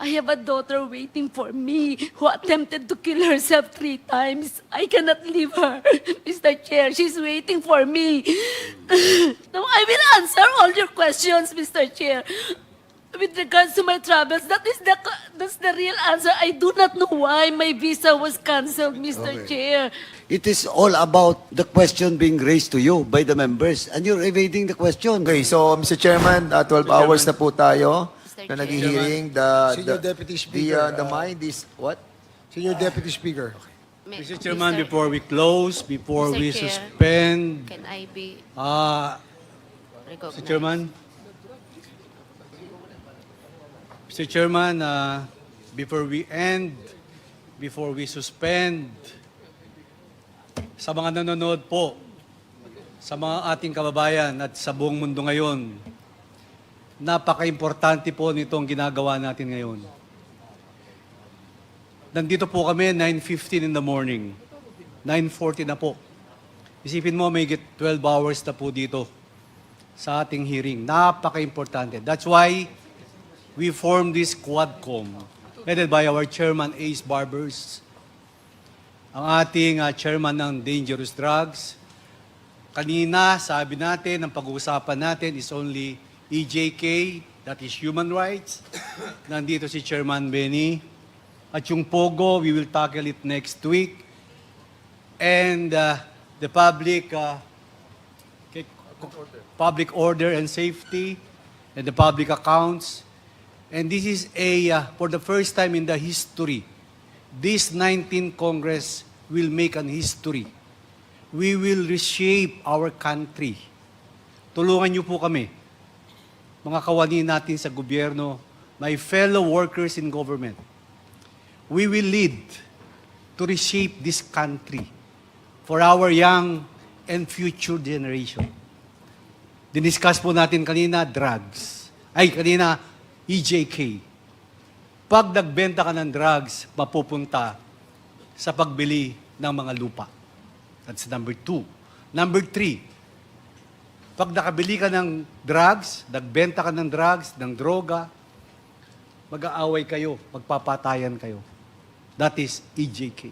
I have a daughter waiting for me who attempted to kill herself 3 times. I cannot leave her, Mr. Chair. She's waiting for me. No, I will answer all your questions, Mr. Chair. With regards to my travels, that's the real answer. I do not know why my visa was canceled, Mr. Okay. Chair. It is all about the question being raised to you by the members, and you're evading the question. Okay, so Mr. Chairman, 12 hours na po tayo Mr. na Chair. nag-hearing. Senior Deputy Speaker, The mind is what? Senior Deputy Speaker. Mr. Chairman, before we close, before Mr. we Chair. suspend, Can I be Mr. recognized? Chairman, Mr. Chairman, before we end, before we suspend, sa mga nanonood po, sa mga ating kababayan at sa buong mundo ngayon, napaka-importante po nitong ginagawa natin ngayon. Nandito po kami, 9:15 in the morning. 9:40 na po. Isipin mo, may 12 hours na po dito sa ating hearing. Napaka-importante. That's why we formed this Quadcom, headed by our chairman, Ace Barbers, ang ating chairman ng Dangerous Drugs. Kanina, sabi natin, ang pag-uusapan natin is only EJK, that is human rights. Nandito si Chairman Benny. At yung POGO, we will tackle it next week. And the public order and safety, and the public accounts. And this is for the first time in the history, this 19th Congress will make an history. We will reshape our country. Tulungan niyo po kami, mga kawani natin sa gobyerno, my fellow workers in government. We will lead to reshape this country for our young and future generation. Diniscuss po natin kanina, drugs. EJK. Pag nagbenta ka ng drugs, mapupunta sa pagbili ng mga lupa. That's number 2. Number 3, pag nakabili ka ng drugs, nagbenta ka ng drugs, ng droga, mag-aaway kayo, magpapatayan kayo. That is EJK.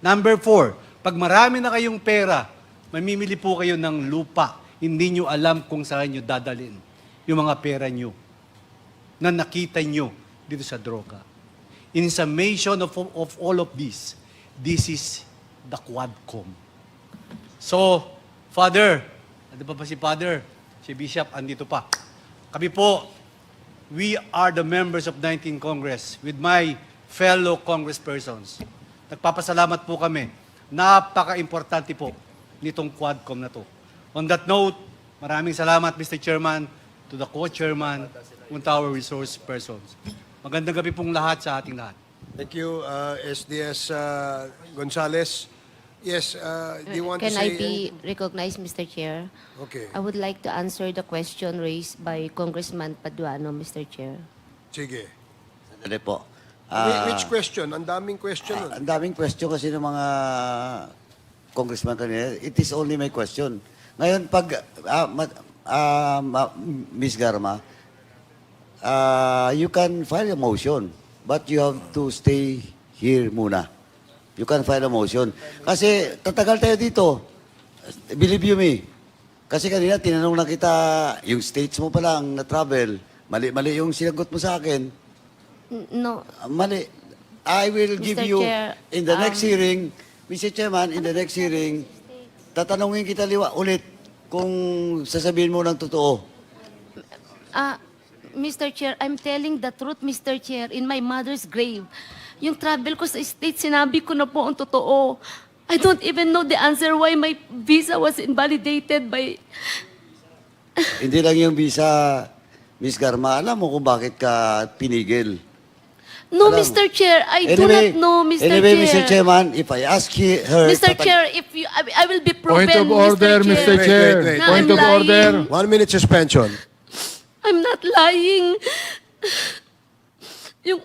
Number 4, pag marami na kayong pera, mamimili po kayo ng lupa. Hindi nyo alam kung saan nyo dadalhin yung mga pera nyo na nakita nyo dito sa droga. In summation of all of this is the Quadcom. So, Father, ano pa si Father? Si Bishop, andito pa. Kami po, we are the members of 19th Congress with my fellow congresspersons. Nagpapasalamat po kami. Napaka-importante po nitong Quadcom na to. On that note, maraming salamat, Mr. Chairman, to the co-chairman, and to our resource persons. Magandang gabi pong lahat sa ating lahat. Thank you, SDS Gonzales. Yes, do you want Can to I say... be recognized, Mr. Chair? Okay, I would like to answer the question raised by Congressman Paduano, Mr. Chair. sige. Sandali po. Which question? Ang daming question nun. Ang daming question kasi ng mga congressman kanina. It is only my question. Ngayon, pag Ms. Garma, you can file a motion, but you have to stay here muna. You can file a motion. Kasi tatagal tayo dito. Believe you me. Kasi kanina tinanong na kita, yung states mo pa lang na-travel, mali-mali yung sinagot mo sa akin. No, Mali. I will give Mr. you, Chair, in the next hearing, Mr. Chairman, in the next hearing, tatanungin kita ulit kung sasabihin mo ng totoo. Mr. Chair, I'm telling the truth, Mr. Chair, in my mother's grave. Yung travel ko sa state, sinabi ko na po ang totoo. I don't even know the answer why my visa was invalidated by... Hindi lang yung visa, Ms. Garma, alam mo kung bakit ka pinigil. No, Alam. Mr. Chair, I do not know, Mr. Anyway, Chair. Mr. Chairman, if I ask her... Mr. Chair, if you, I will be proven, Point of order, Mr. Wait, Chair. wait, wait. na Point I'm of order. lying. 1 minute suspension. I'm not lying. Yung,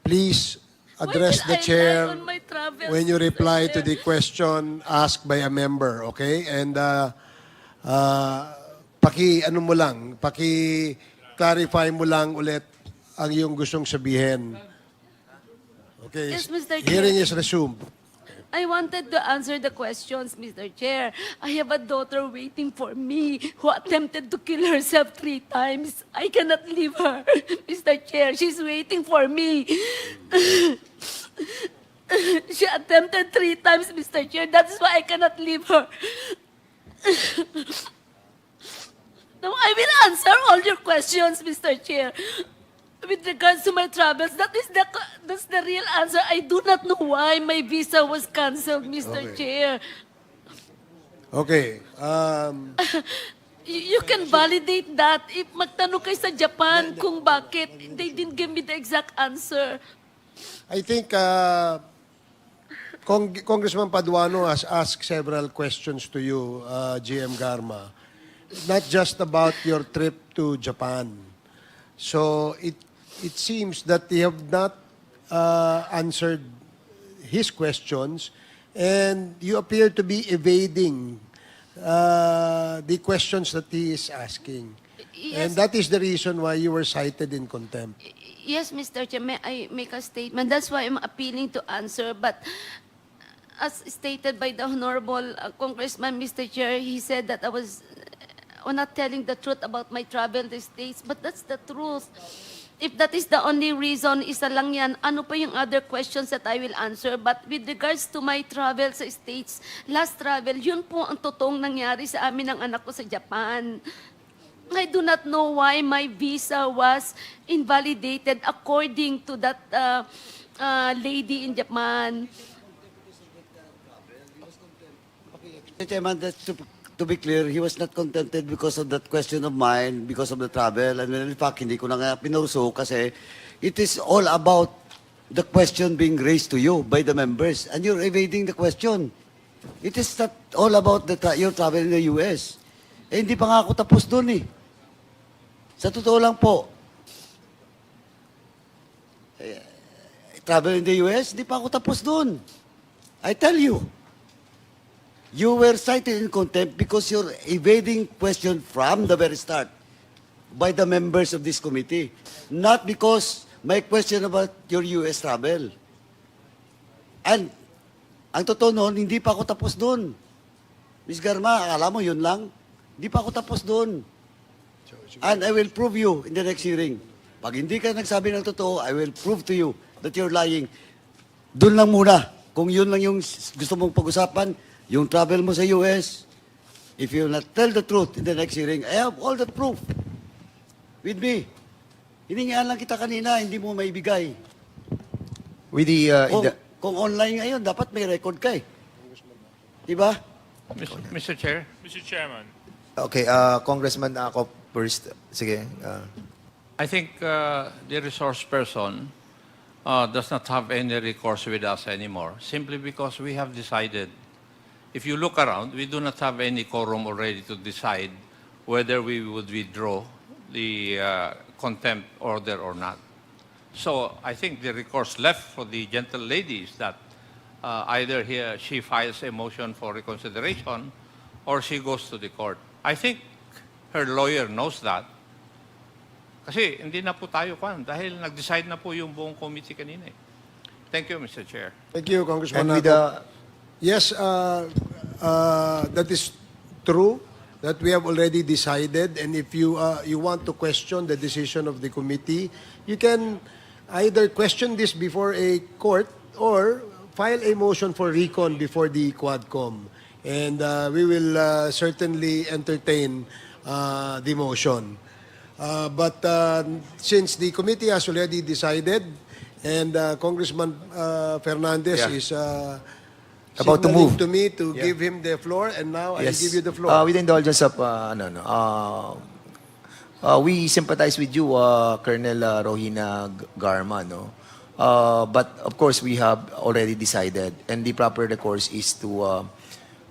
Please address Why the did I chair lie on my travels, when you Mr. reply to Chair? the question asked by a member, okay? And ano mo lang, clarify mo lang ulit ang iyong gustong sabihin. Okay. Yes, Mr. Chair. Hearing is resumed. I wanted to answer the questions, Mr. Chair. I have a daughter waiting for me who attempted to kill herself 3 times. I cannot leave her, Mr. Chair. She's waiting for me. She attempted 3 times, Mr. Chair. That's why I cannot leave her. Now, I will answer all your questions, Mr. Chair. With regards to my travels, that's the real answer. I do not know why my visa was canceled, Mr. Okay. Chair. Okay. You can validate that if magtanong kayo sa Japan kung bakit. They didn't give me the exact answer. I think Congressman Paduano has asked several questions to you, GM Garma. Not just about your trip to Japan. So it seems that you have not answered his questions, and you appear to be evading the questions that he is asking. And Yes. that is the reason why you were cited in contempt. Yes, Mr. Chair, may I make a statement? That's why I'm appealing to answer. But as stated by the Honorable Congressman, Mr. Chair, he said that I was not telling the truth about my travel to States. But that's the truth. If that is the only reason, isa lang yan, ano pa yung other questions that I will answer? But with regards to my travel sa States, last travel, yun po ang totoong nangyari sa amin ng anak ko sa Japan. I do not know why my visa was invalidated according to that lady in Japan. Mr. Chairman, to be clear, he was not contented because of that question of mine, because of the travel. And in fact, hindi ko na nga pinurso kasi it is all about the question being raised to you by the members. And you're evading the question. It is not all about your travel in the US. Eh, hindi pa nga ako tapos doon eh. Sa totoo lang po, travel in the US, hindi pa ako tapos doon. I tell you. You were cited in contempt because you're evading question from the very start by the members of this committee. Not because my question about your US travel. And ang totoo noon, hindi pa ako tapos doon. Ms. Garma, akala mo yun lang? Hindi pa ako tapos doon. And I will prove you in the next hearing. Pag hindi ka nagsabi ng totoo, I will prove to you that you're lying. Doon lang muna. Kung yun lang yung gusto mong pag-usapan, yung travel mo sa US, if you will not tell the truth in the next hearing, I have all the proof with me. Hiningaan lang kita kanina, hindi mo maibigay. With the, Kung online ngayon, dapat may record ka eh. Diba? Mr. Chair? Mr. Chairman, okay, Congressman ako first. Sige. I think the resource person does not have any recourse with us anymore, simply because we have decided, if you look around, we do not have any quorum already to decide whether we would withdraw the contempt order or not. So I think the recourse left for the gentle lady is that either she files a motion for reconsideration or she goes to the court. I think her lawyer knows that. Kasi hindi na po tayo dahil nag-decide na po yung buong committee kanina. Thank you, Mr. Chair. Thank you, Congressman. And with Ako. the, Yes, that is true, that we have already decided, and if you want to question the decision of the committee, you can either question this before a court or file a motion for recon before the Quadcom. And we will certainly entertain the motion. But since the committee has already decided, and Congressman Fernandez Yeah. is About to signaling move. to me to Yeah. give him the floor, and now I yes. give you the floor. With the indulgence of, we sympathize with you, Colonel Rohina Garma, no? But of course, we have already decided, and the proper recourse is to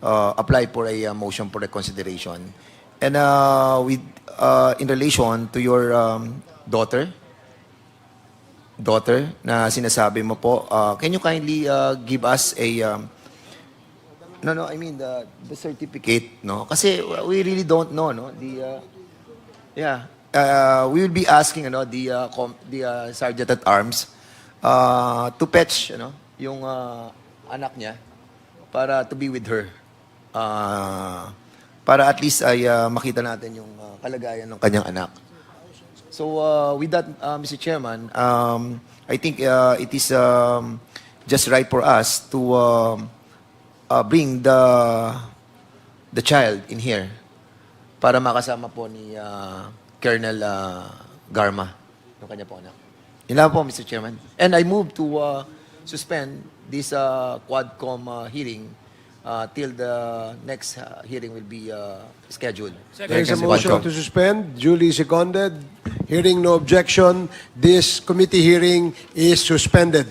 apply for a motion for reconsideration. And with in relation to your daughter na sinasabi mo po, can you kindly give us a no, I mean the certificate, no? Kasi we really don't know, no? The yeah. we will be asking the sergeant at arms to fetch yung anak niya para to be with her. Para at least ay makita natin yung kalagayan ng kanyang anak. So with that, Mr. Chairman, I think it is just right for us to bring the child in here para makasama po ni Colonel Garma, yung kanya po anak. Yun lang po, Mr. Chairman. And I move to suspend this Quadcom hearing till the next hearing will be scheduled. There is a Yes, motion Quadcom. to suspend, duly seconded. Hearing no objection, this committee hearing is suspended.